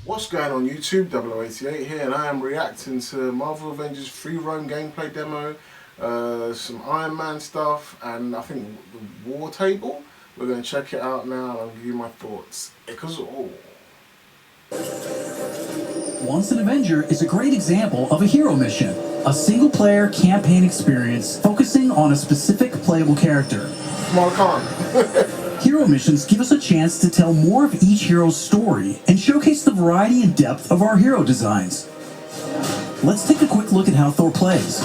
What's going on YouTube, 0088 here, and I am reacting to Marvel Avengers free roam gameplay demo, some Iron Man stuff, and I think the War Table. We're going to check it out now and I'll give you my thoughts. Because Once an Avenger is a great example of a hero mission, a single-player campaign experience focusing on a specific playable character. Hero missions give us a chance to tell more of each hero's story and showcase the variety and depth of our hero designs. Let's take a quick look at how Thor plays.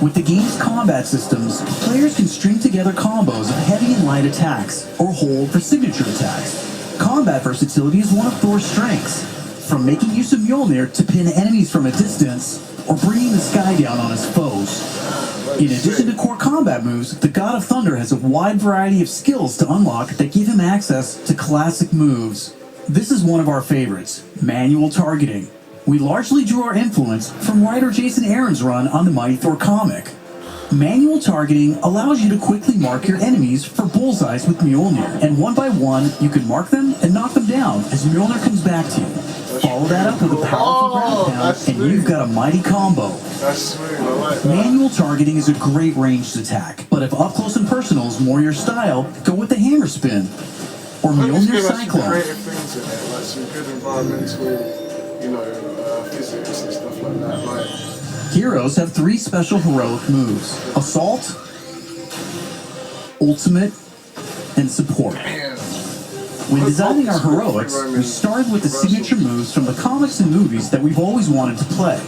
With the game's combat systems, players can string together combos of heavy and light attacks, or hold for signature attacks. Combat versatility is one of Thor's strengths, from making use of Mjolnir to pin enemies from a distance, or bringing the sky down on his foes. In addition to core combat moves, the God of Thunder has a wide variety of skills to unlock that give him access to classic moves. This is one of our favorites, manual targeting. We largely drew our influence from writer Jason Aaron's run on the Mighty Thor comic. Manual targeting allows you to quickly mark your enemies for bullseyes with Mjolnir, and one by one you can mark them and knock them down as Mjolnir comes back to you. Follow that up with a powerful ground pound and you've got a mighty combo. That's sweet, I like that. Manual targeting is a great ranged attack, but if up close and personal is more your style, go with the hammer spin or Mjolnir Cyclone. Some creative things in it, like some good environmental, physics and stuff like that. Like, heroes have three special heroic moves: Assault, Ultimate, and Support. When designing our heroics, we started with the signature moves from the comics and movies that we've always wanted to play.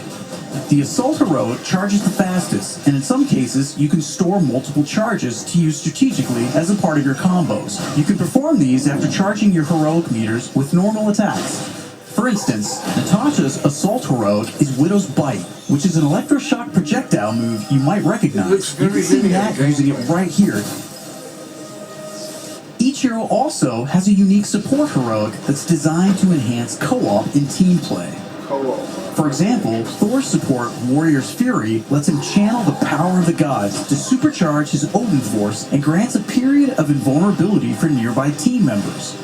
The Assault heroic charges the fastest, and in some cases, you can store multiple charges to use strategically as a part of your combos. You can perform these after charging your heroic meters with normal attacks. For instance, Natasha's Assault heroic is Widow's Bite, which is an electroshock projectile move you might recognize. You can see Nat using it right here. Each hero also has a unique support heroic that's designed to enhance co-op in team play. For example, Thor's support, Warrior's Fury, lets him channel the power of the gods to supercharge his Odin force and grants a period of invulnerability for nearby team members.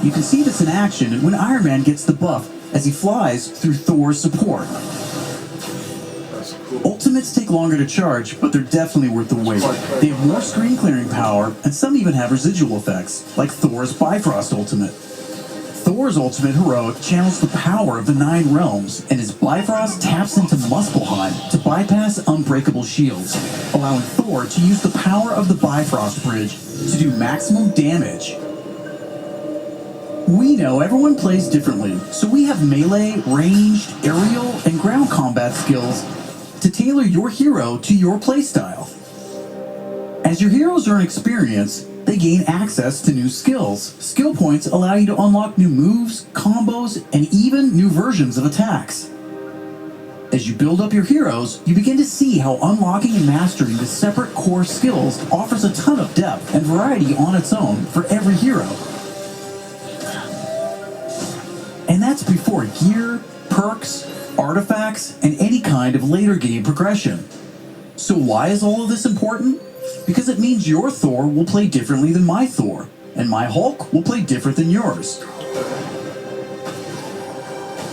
You can see this in action when Iron Man gets the buff as he flies through Thor's support. Ultimates take longer to charge, but they're definitely worth the wait. They have more screen clearing power, and some even have residual effects, like Thor's Bifrost Ultimate. Thor's Ultimate heroic channels the power of the 9 realms, and his Bifrost taps into Muspelheim to bypass unbreakable shields, allowing Thor to use the power of the Bifrost Bridge to do maximum damage. We know everyone plays differently, so we have melee, ranged, aerial, and ground combat skills to tailor your hero to your playstyle. As your heroes earn experience, they gain access to new skills. Skill points allow you to unlock new moves, combos, and even new versions of attacks. As you build up your heroes, you begin to see how unlocking and mastering the separate core skills offers a ton of depth and variety on its own for every hero. And that's before gear, perks, artifacts, and any kind of later game progression. So why is all of this important? Because it means your Thor will play differently than my Thor, and my Hulk will play different than yours.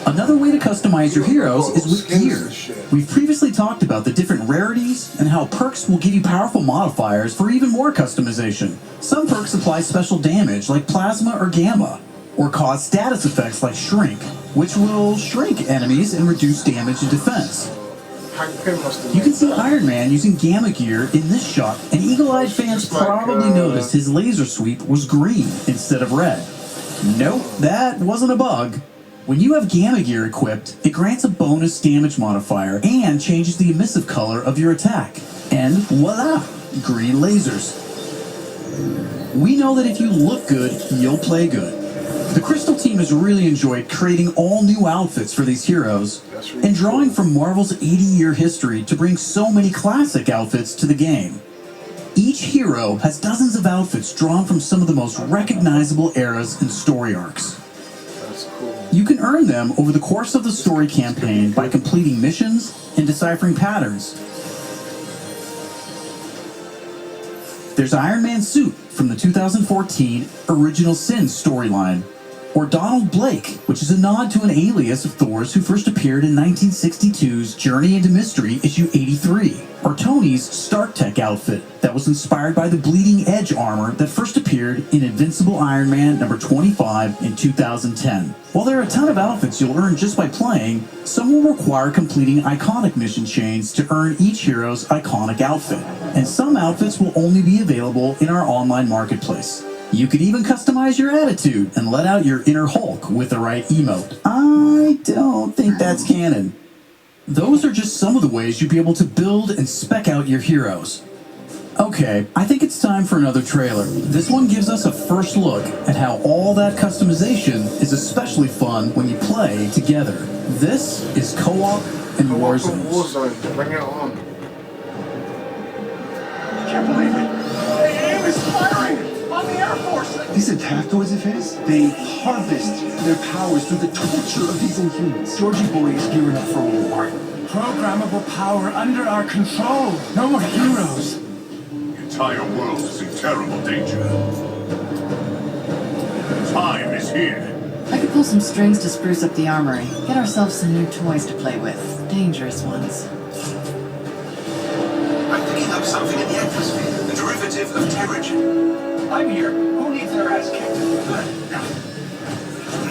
Another way to customize your heroes is with gear. We've previously talked about the different rarities and how perks will give you powerful modifiers for even more customization. Some perks apply special damage like Plasma or Gamma, or cause status effects like Shrink, which will shrink enemies and reduce damage and defense. You can see Iron Man using Gamma gear in this shot, and eagle-eyed fans probably noticed his laser sweep was green instead of red. Nope, that wasn't a bug. When you have Gamma gear equipped, it grants a bonus damage modifier and changes the emissive color of your attack. And voila, green lasers. We know that if you look good, you'll play good. The Crystal team has really enjoyed creating all new outfits for these heroes and drawing from Marvel's 80-year history to bring so many classic outfits to the game. Each hero has dozens of outfits drawn from some of the most recognizable eras and story arcs. You can earn them over the course of the story campaign by completing missions and deciphering patterns. There's Iron Man's suit from the 2014 Original Sin storyline. Or Donald Blake, which is a nod to an alias of Thor's who first appeared in 1962's Journey into Mystery issue 83. Or Tony's Stark Tech outfit that was inspired by the Bleeding Edge armor that first appeared in Invincible Iron Man number 25 in 2010. While there are a ton of outfits you'll earn just by playing, some will require completing iconic mission chains to earn each hero's iconic outfit. And some outfits will only be available in our online marketplace. You could even customize your attitude and let out your inner Hulk with the right emote. I don't think that's canon. Those are just some of the ways you'll be able to build and spec out your heroes. Okay, I think it's time for another trailer. This one gives us a first look at how all that customization is especially fun when you play together. This is Co-op and Warzone. Warzone, bring it on. I can't believe it. The aim is firing on the Air Force. These attack droids of his, they harvest their powers through the torture of these Inhumans. Georgie Boy is gearing up for war. Programmable power under our control. No more heroes. The entire world is in terrible danger. Time is here. I could pull some strings to spruce up the armory. Get ourselves some new toys to play with. Dangerous ones. I'm picking up something in the atmosphere. A derivative of terrigen. I'm here. Who needs their ass kicked?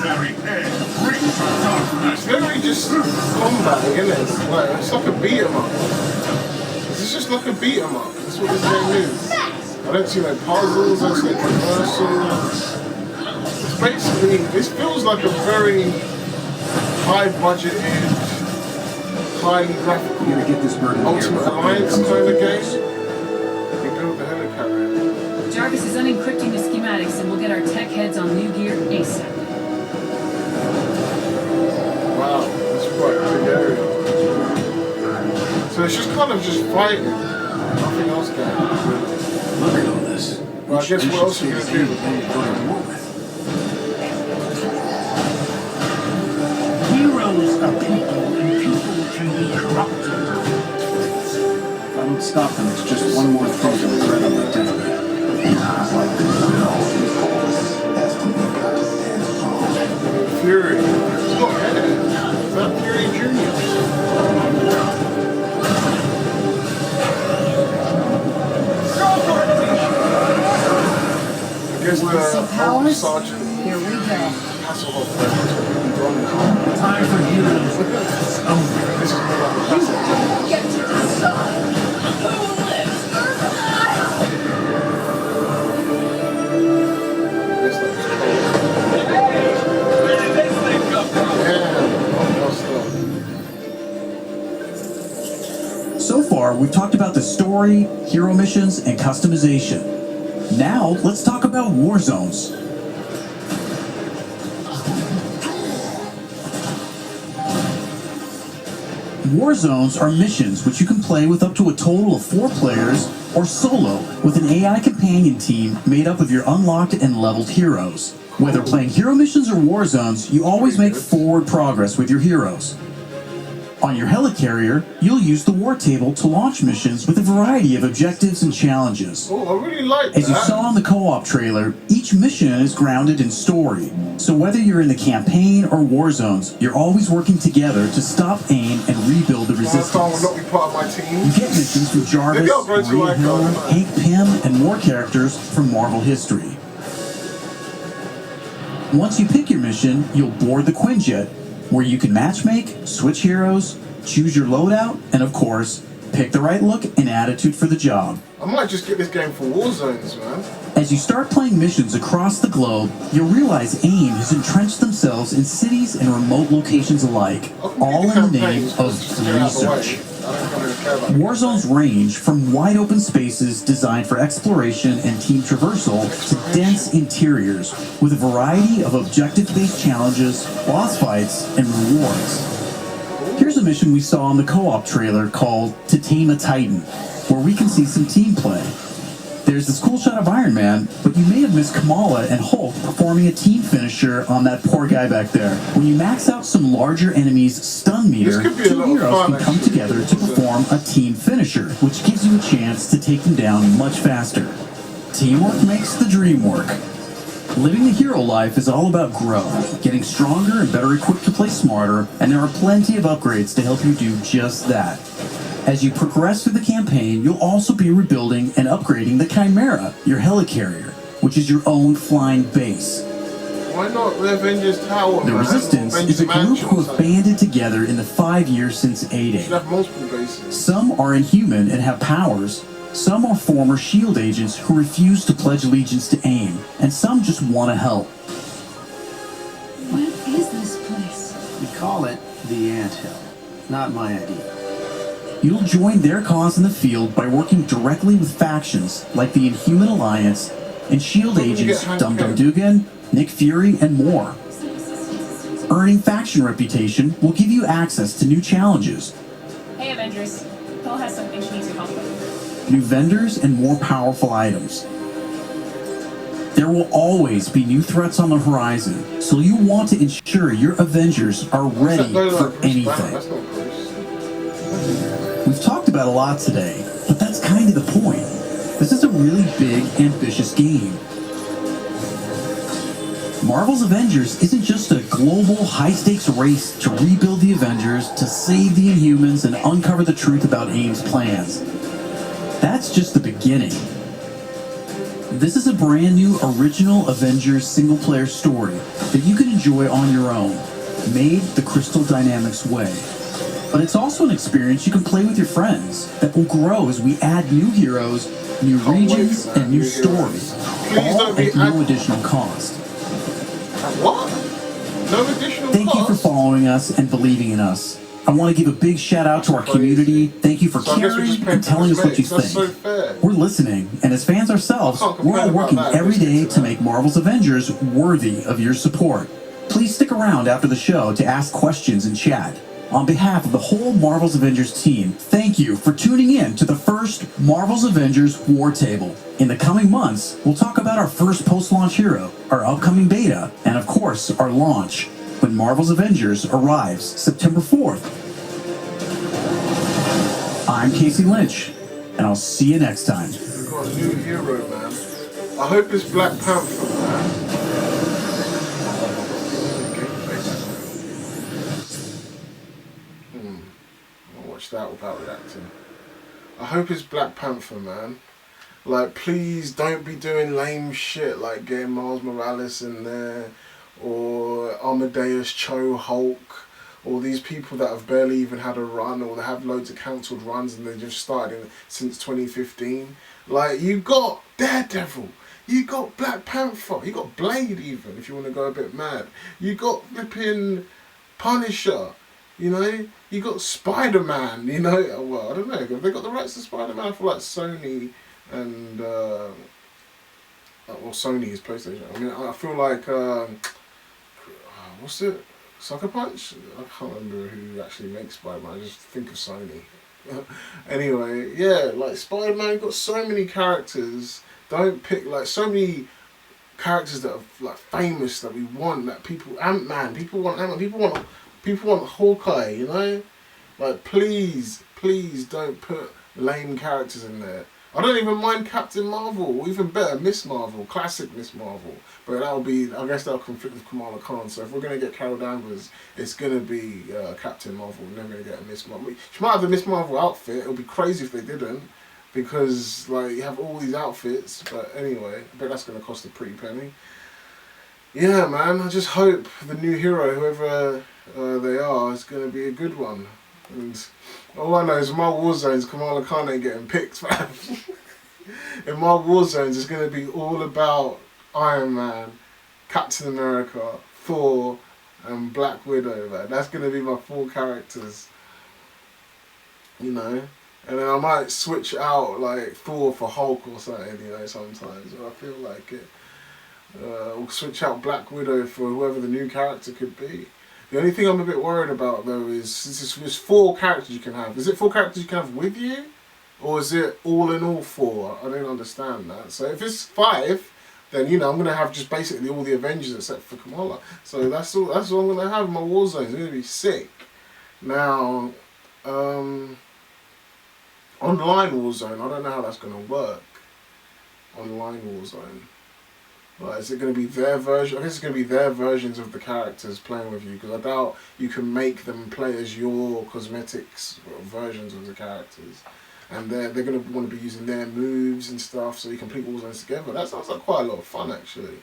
Very air brings the darkness. It's very just combat, isn't it? It's like a beat 'em up. It's just like a beat 'em up. That's what this game is. I don't see no puzzles, I don't see no commercials. It's basically, this feels like a very high budgeted, highly graphical, I'm gonna get this bird in the Ultimate air. Alliance kind of game. You build the helicarrier. Jarvis is unencrypting the schematics and we'll get our tech heads on new gear ASAP. Wow, that's quite a big area. So it's just kind of just fighting. Nothing else can. Look at all this. Well, I guess what else are you going to do? Heroes are people, and people can be corrupted. If I don't stop them, it's just one more thing to regret on my deathbed. Fury. Oh, yeah. It's not Fury Jr. I guess the powers? Sergeant Here we go. Hasselhoff. Time for heroes. This is more like a Hasselhoff. Get to decide who lives or dies. This looks cool. Where did this thing come from? Yeah, So far, we've talked about the story, hero missions, and customization. Now, let's talk about war zones. War zones are missions which you can play with up to a total of 4 players or solo with an AI companion team made up of your unlocked and leveled heroes. Whether playing hero missions or war zones, you always make forward progress with your heroes. On your helicarrier, you'll use the war table to launch missions with a variety of objectives and challenges. Oh, I really like that. As you saw in the co-op trailer, each mission is grounded in story. So whether you're in the campaign or war zones, you're always working together to stop, aim, and rebuild the Last time will resistance. not be part of my team. You get missions from Jarvis, Maybe I'll go to Maria like, Hill, Hank Pym, and more characters from Marvel history. Once you pick your mission, you'll board the Quinjet, where you can matchmake, switch heroes, choose your loadout, and of course, pick the right look and attitude for the job. I might just get this game for war zones, man. As you start playing missions across the globe, you'll realize AIM has entrenched themselves in cities and remote locations alike, all in the name of research. War zones range from wide open spaces designed for exploration and team traversal to dense interiors with a variety of objective-based challenges, boss fights, and rewards. Here's a mission we saw in the co-op trailer called To Tame a Titan, where we can see some team play. There's this cool shot of Iron Man, but you may have missed Kamala and Hulk performing a team finisher on that poor guy back there. When you max out some larger enemies' stun meter, This could be a 2 lot of heroes fun, can come actually. together to perform a team finisher, which gives you a chance to take them down much faster. Teamwork makes the dream work. Living the hero life is all about growth, getting stronger and better equipped to play smarter, and there are plenty of upgrades to help you do just that. As you progress through the campaign, you'll also be rebuilding and upgrading the Chimera, your helicarrier, which is your own flying base. Why not the Avengers Tower, The man? Resistance Avengers is a group Mansion who or have something. banded together in the 5 years since Should A-Day. have multiple bases. Some are inhuman and have powers, some are former S.H.I.E.L.D. agents who refuse to pledge allegiance to AIM, and some just want to help. What is this place? We call it the Anthill. Not my idea. You'll join their cause in the field by working directly with factions like the Inhuman Alliance and S.H.I.E.L.D. agents Dum Dum Dugan, Nick Fury, and more. Earning faction reputation will give you access to new challenges, Hey, Avengers. Pearl has something she needs your help with. new vendors, and more powerful items. There will always be new threats on the horizon, so you want to ensure your Avengers are ready for anything. That's not Bruce. We've talked about a lot today, but that's kind of the point. This is a really big, ambitious game. Marvel's Avengers isn't just a global, high-stakes race to rebuild the Avengers, to save the Inhumans, and uncover the truth about AIM's plans. That's just the beginning. This is a brand new original Avengers single-player story that you can enjoy on your own, made the Crystal Dynamics way. But it's also an experience you can play with your friends that will grow as we add new heroes, new regions, and new stories, all at no additional cost. What? No additional Thank you for cost? following us and believing in us. I want to give a big shout out to our community. Thank you for So I guess we caring just pay and for telling us what you cosmetics. That's think. so fair. We're listening, and as fans ourselves, I can't we're all complain working about that. every day Listening to to that. make Marvel's Avengers worthy of your support. Please stick around after the show to ask questions and chat. On behalf of the whole Marvel's Avengers team, thank you for tuning in to the first Marvel's Avengers War Table. In the coming months, we'll talk about our first post-launch hero, our upcoming beta, and of course, our launch, when Marvel's Avengers arrives September 4th. I'm Casey Lynch, and I'll see you next time. We've got a new hero, man. I hope it's Black Panther, man. I'll watch that without reacting. I hope it's Black Panther, man. Like, please don't be doing lame shit like getting Miles Morales in there, or Amadeus Cho Hulk, or these people that have barely even had a run, or they have loads of cancelled runs and they just started since 2015. Like, you got Daredevil, you got Black Panther, you got Blade even, if you want to go a bit mad. You got flipping Punisher, you know? You got Spider-Man, you know? Well, I don't know, have they got the rights to Spider-Man? I feel like Sony and, well, Sony is PlayStation. I mean, I feel like, what's it? Sucker Punch? I can't remember who actually makes Spider-Man, I just think of Sony. Anyway, yeah, like Spider-Man got so many characters. Don't pick, like, so many characters that are like famous that we want, that people, Ant-Man, people want Ant-Man, people want Hawkeye, you know? Like, please don't put lame characters in there. I don't even mind Captain Marvel, or even better, Miss Marvel, classic Miss Marvel. But that'll be, I guess that'll conflict with Kamala Khan. So if we're going to get Carol Danvers, it's going to be Captain Marvel. We're never going to get a Miss Marvel. She might have the Miss Marvel outfit. It would be crazy if they didn't. Because, like, you have all these outfits. But anyway, I bet that's going to cost a pretty penny. Yeah, man, I just hope the new hero, whoever they are, is going to be a good one. And all I know is in my war zones, Kamala Khan ain't getting picked, man. In my war zones, it's going to be all about Iron Man, Captain America, Thor, and Black Widow, man. That's going to be my 4 characters. You know? And then I might switch out, like, Thor for Hulk or something, you know, sometimes. I feel like it. Or switch out Black Widow for whoever the new character could be. The only thing I'm a bit worried about, though, is there's 4 characters you can have. Is it 4 characters you can have with you? Or is it all in all 4? I don't understand that. So if it's 5, then, you know, I'm going to have just basically all the Avengers except for Kamala. So that's all I'm going to have in my war zone. It's going to be sick. Now, online Warzone, I don't know how that's going to work. online Warzone? Like, is it going to be their version? I guess it's going to be their versions of the characters playing with you, because I doubt you can make them play as your cosmetics versions of the characters. And they're going to want to be using their moves and stuff, so you complete Warzones together. That sounds like quite a lot of fun, actually.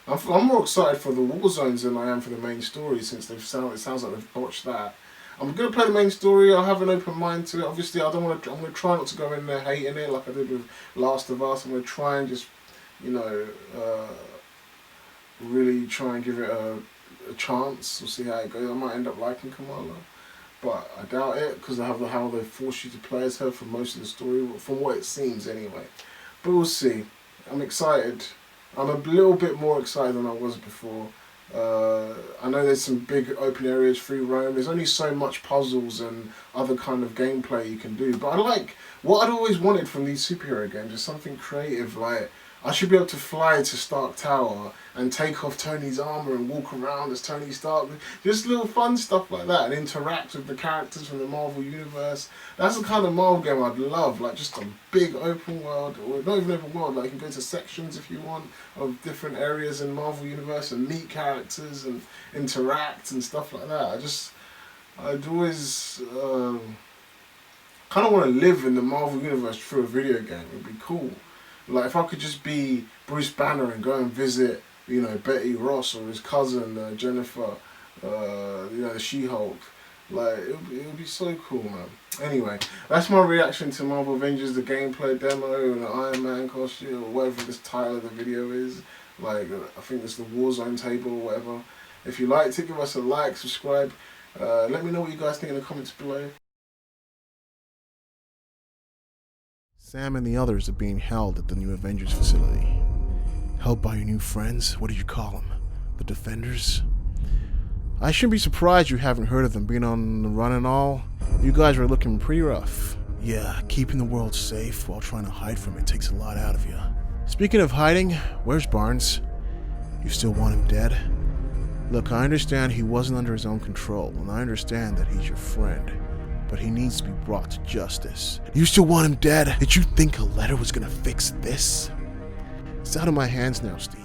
I'm more excited for the Warzones than I am for the main story, since it sounds like they've botched that. I'm going to play the main story. I'll have an open mind to it. Obviously, I'm going to try not to go in there hating it like I did with Last of Us. I'm going to try and just, you know, really try and give it a chance. We'll see how it goes. I might end up liking Kamala, but I doubt it, because I have how they force you to play as her for most of the story, from what it seems anyway. But we'll see. I'm excited. I'm a little bit more excited than I was before. I know there's some big open areas, free roam. There's only so much puzzles and other kind of gameplay you can do. But I like, what I'd always wanted from these superhero games is something creative. Like, I should be able to fly to Stark Tower and take off Tony's armor and walk around as Tony Stark. Just little fun stuff like that, and interact with the characters from the Marvel Universe. That's the kind of Marvel game I'd love, like just a big open world, or not even open world, like you can go to sections if you want of different areas in Marvel Universe and meet characters and interact and stuff like that. I'd always kind of want to live in the Marvel Universe through a video game. It'd be cool. Like, if I could just be Bruce Banner and go and visit, you know, Betty Ross or his cousin Jennifer, you know, the She-Hulk. Like, it would be so cool, man. Anyway, that's my reaction to Marvel Avengers, the gameplay demo, and the Iron Man costume, or whatever this title of the video is. Like, I think it's the Warzone table or whatever. If you liked it, give us a like, subscribe. Let me know what you guys think in the comments below. Sam and the others are being held at the new Avengers facility. Held by your new friends? What did you call them? The Defenders? I shouldn't be surprised you haven't heard of them being on the run and all. You guys are looking pretty rough. Yeah, keeping the world safe while trying to hide from it takes a lot out of you. Speaking of hiding, where's Barnes? You still want him dead? Look, I understand he wasn't under his own control, and I understand that he's your friend. But he needs to be brought to justice. You still want him dead? Did you think a letter was gonna fix this? It's out of my hands now, Steve.